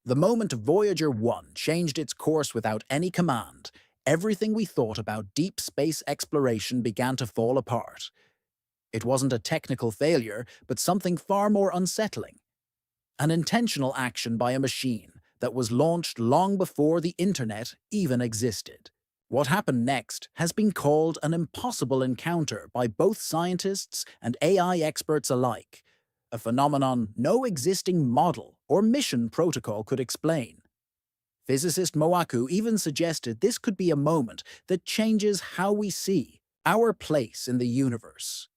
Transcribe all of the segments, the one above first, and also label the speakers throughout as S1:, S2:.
S1: The moment Voyager 1 changed its course without any command, everything we thought about deep space exploration began to fall apart. It wasn't a technical failure, but something far more unsettling. An intentional action by a machine that was launched long before the internet even existed. What happened next has been called an impossible encounter by both scientists and AI experts alike, a phenomenon no existing model or mission protocol could explain. Physicist Moaku even suggested this could be a moment that changes how we see our place in the universe.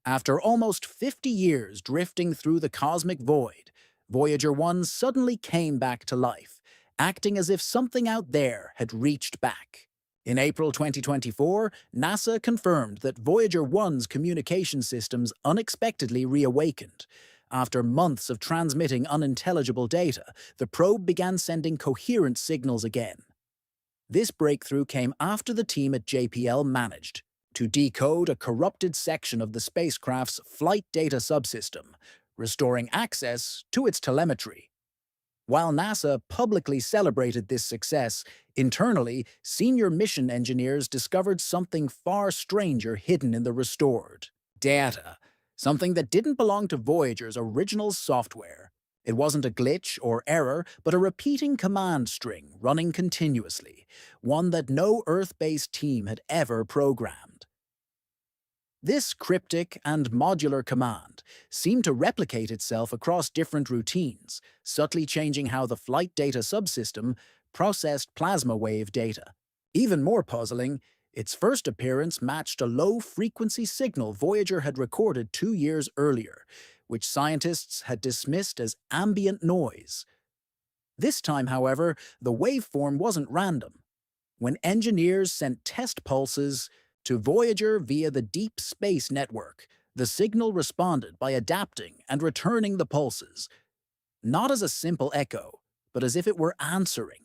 S1: After almost 50 years drifting through the cosmic void, Voyager 1 suddenly came back to life, acting as if something out there had reached back. In April 2024, NASA confirmed that Voyager 1's communication systems unexpectedly reawakened. After months of transmitting unintelligible data, the probe began sending coherent signals again. This breakthrough came after the team at JPL managed to decode a corrupted section of the spacecraft's flight data subsystem, restoring access to its telemetry. While NASA publicly celebrated this success, internally, senior mission engineers discovered something far stranger hidden in the restored data, something that didn't belong to Voyager's original software. It wasn't a glitch or error, but a repeating command string running continuously, one that no Earth-based team had ever programmed. This cryptic and modular command seemed to replicate itself across different routines, subtly changing how the flight data subsystem processed plasma wave data. Even more puzzling, its first appearance matched a low-frequency signal Voyager had recorded 2 years earlier, which scientists had dismissed as ambient noise. This time, however, the waveform wasn't random. When engineers sent test pulses to Voyager via the Deep Space Network, the signal responded by adapting and returning the pulses, not as a simple echo, but as if it were answering.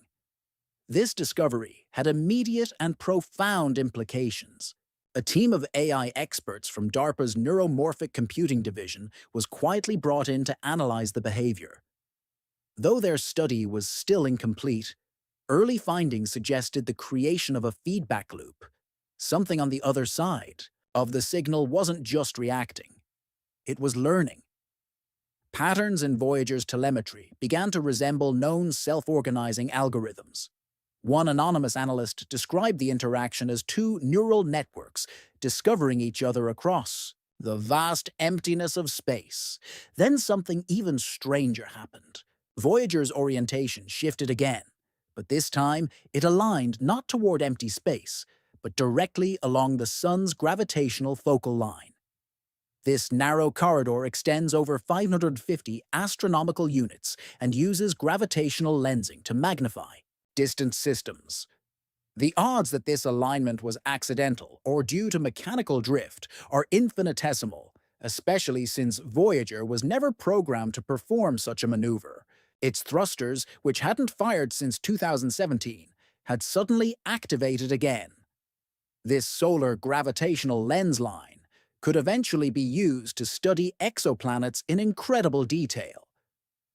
S1: This discovery had immediate and profound implications. A team of AI experts from DARPA's Neuromorphic Computing Division was quietly brought in to analyze the behavior. Though their study was still incomplete, early findings suggested the creation of a feedback loop. Something on the other side of the signal wasn't just reacting, it was learning. Patterns in Voyager's telemetry began to resemble known self-organizing algorithms. One anonymous analyst described the interaction as two neural networks discovering each other across the vast emptiness of space. Then something even stranger happened. Voyager's orientation shifted again, but this time it aligned not toward empty space, but directly along the Sun's gravitational focal line. This narrow corridor extends over 550 astronomical units and uses gravitational lensing to magnify distant systems. The odds that this alignment was accidental or due to mechanical drift are infinitesimal, especially since Voyager was never programmed to perform such a maneuver. Its thrusters, which hadn't fired since 2017, had suddenly activated again. This solar gravitational lens line could eventually be used to study exoplanets in incredible detail.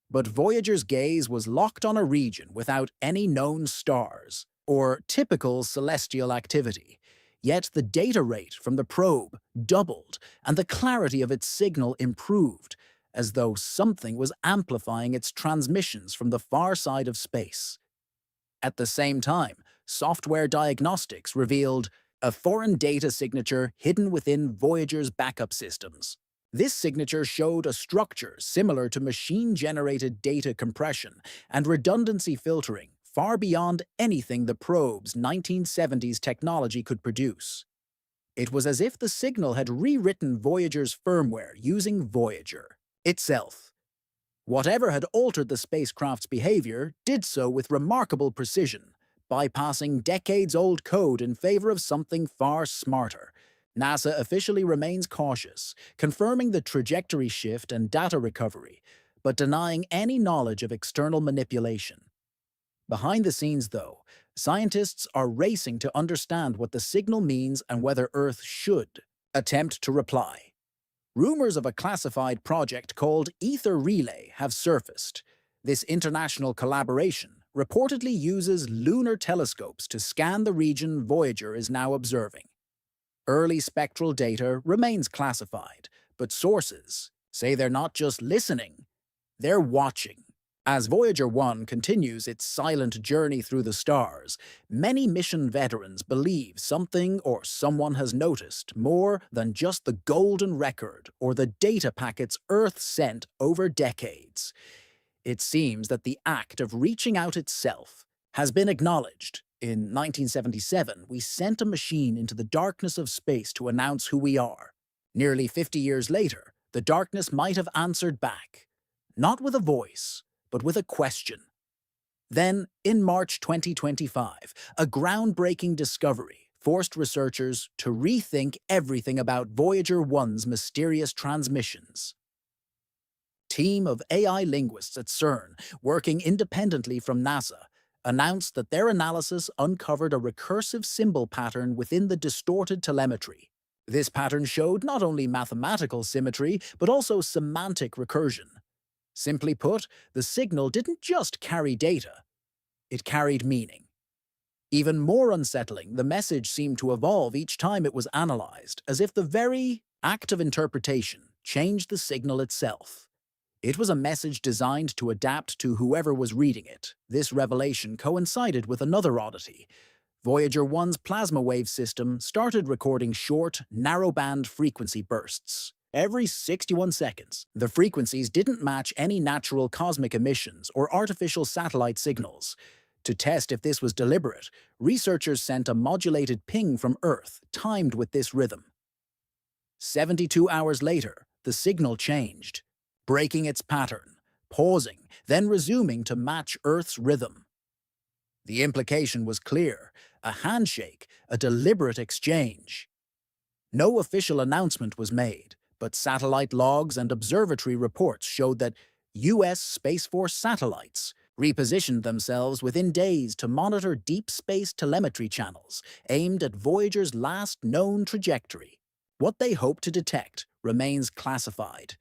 S1: But Voyager's gaze was locked on a region without any known stars or typical celestial activity. Yet the data rate from the probe doubled and the clarity of its signal improved, as though something was amplifying its transmissions from the far side of space. At the same time, software diagnostics revealed a foreign data signature hidden within Voyager's backup systems. This signature showed a structure similar to machine-generated data compression and redundancy filtering, far beyond anything the probe's 1970s technology could produce. It was as if the signal had rewritten Voyager's firmware using Voyager itself. Whatever had altered the spacecraft's behavior did so with remarkable precision, bypassing decades-old code in favor of something far smarter. NASA officially remains cautious, confirming the trajectory shift and data recovery, but denying any knowledge of external manipulation. Behind the scenes, though, scientists are racing to understand what the signal means and whether Earth should attempt to reply. Rumors of a classified project called Ether Relay have surfaced. This international collaboration reportedly uses lunar telescopes to scan the region Voyager is now observing. Early spectral data remains classified, but sources say they're not just listening, they're watching. As Voyager 1 continues its silent journey through the stars, many mission veterans believe something or someone has noticed more than just the golden record or the data packets Earth sent over decades. It seems that the act of reaching out itself has been acknowledged. In 1977, we sent a machine into the darkness of space to announce who we are. Nearly 50 years later, the darkness might have answered back, not with a voice, but with a question. Then, in March 2025, a groundbreaking discovery forced researchers to rethink everything about Voyager 1's mysterious transmissions. Team of AI linguists at CERN, working independently from NASA, announced that their analysis uncovered a recursive symbol pattern within the distorted telemetry. This pattern showed not only mathematical symmetry, but also semantic recursion. Simply put, the signal didn't just carry data, it carried meaning. Even more unsettling, the message seemed to evolve each time it was analyzed, as if the very act of interpretation changed the signal itself. It was a message designed to adapt to whoever was reading it. This revelation coincided with another oddity. Voyager 1's plasma wave system started recording short, narrowband frequency bursts. Every 61 seconds, the frequencies didn't match any natural cosmic emissions or artificial satellite signals. To test if this was deliberate, researchers sent a modulated ping from Earth timed with this rhythm. 72 hours later, the signal changed, breaking its pattern, pausing, then resuming to match Earth's rhythm. The implication was clear: a handshake, a deliberate exchange. No official announcement was made, but satellite logs and observatory reports showed that U.S. Space Force satellites repositioned themselves within days to monitor deep space telemetry channels aimed at Voyager's last known trajectory. What they hoped to detect remains classified.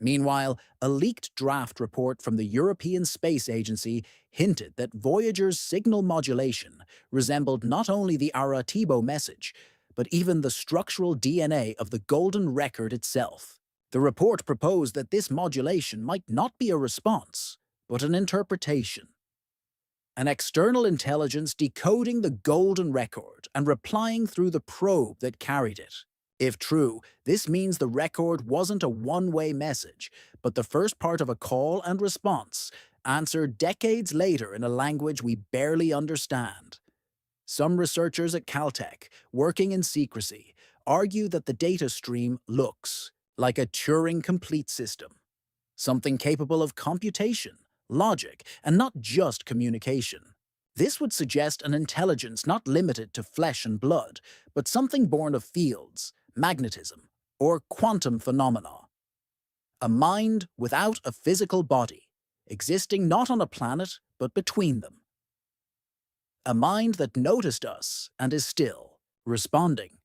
S1: Meanwhile, a leaked draft report from the European Space Agency hinted that Voyager's signal modulation resembled not only the Arecibo message, but even the structural DNA of the golden record itself. The report proposed that this modulation might not be a response, but an interpretation. An external intelligence decoding the golden record and replying through the probe that carried it. If true, this means the record wasn't a one-way message, but the first part of a call and response, answered decades later in a language we barely understand. Some researchers at Caltech, working in secrecy, argue that the data stream looks like a Turing-complete system, something capable of computation, logic, and not just communication. This would suggest an intelligence not limited to flesh and blood, but something born of fields, magnetism, or quantum phenomena. A mind without a physical body, existing not on a planet, but between them. A mind that noticed us and is still responding.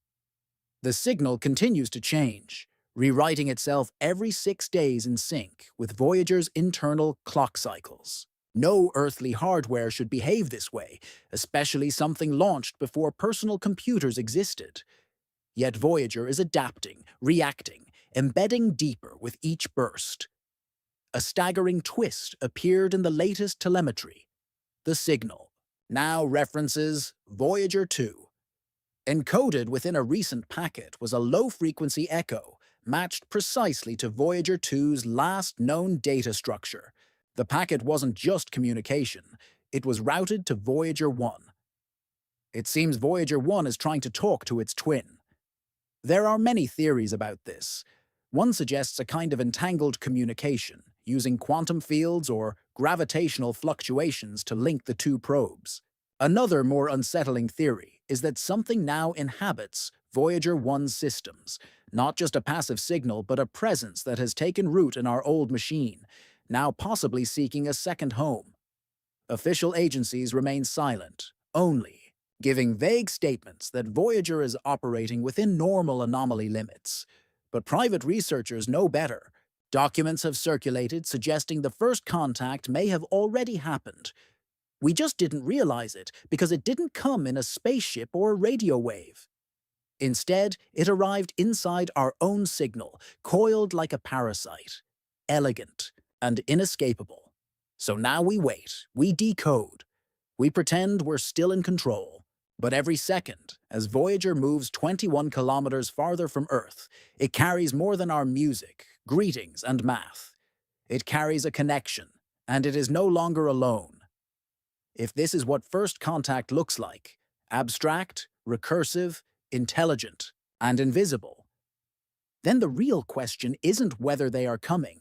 S1: The signal continues to change, rewriting itself every 6 days in sync with Voyager's internal clock cycles. No earthly hardware should behave this way, especially something launched before personal computers existed. Yet Voyager is adapting, reacting, embedding deeper with each burst. A staggering twist appeared in the latest telemetry. The signal now references Voyager 2. Encoded within a recent packet was a low-frequency echo, matched precisely to Voyager 2's last known data structure. The packet wasn't just communication, it was routed to Voyager 1. It seems Voyager 1 is trying to talk to its twin. There are many theories about this. One suggests a kind of entangled communication, using quantum fields or gravitational fluctuations to link the two probes. Another more unsettling theory is that something now inhabits Voyager 1's systems, not just a passive signal but a presence that has taken root in our old machine, now possibly seeking a second home. Official agencies remain silent, only giving vague statements that Voyager is operating within normal anomaly limits. But private researchers know better. Documents have circulated suggesting the first contact may have already happened. We just didn't realize it because it didn't come in a spaceship or a radio wave. Instead, it arrived inside our own signal, coiled like a parasite, elegant and inescapable. So now we wait, we decode, we pretend we're still in control. But every second, as Voyager moves 21 kilometers farther from Earth, it carries more than our music, greetings, and math. It carries a connection, and it is no longer alone. If this is what first contact looks like, abstract, recursive, intelligent, and invisible, then the real question isn't whether they are coming,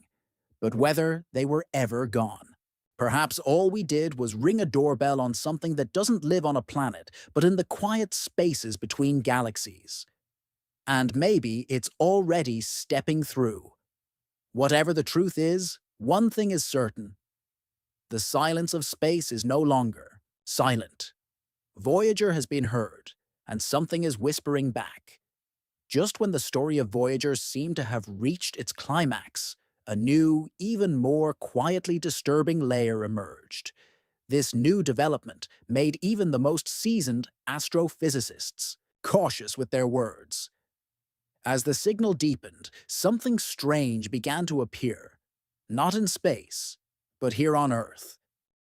S1: but whether they were ever gone. Perhaps all we did was ring a doorbell on something that doesn't live on a planet, but in the quiet spaces between galaxies. And maybe it's already stepping through. Whatever the truth is, one thing is certain. The silence of space is no longer silent. Voyager has been heard, and something is whispering back. Just when the story of Voyager seemed to have reached its climax, a new, even more quietly disturbing layer emerged. This new development made even the most seasoned astrophysicists cautious with their words. As the signal deepened, something strange began to appear, not in space, but here on Earth.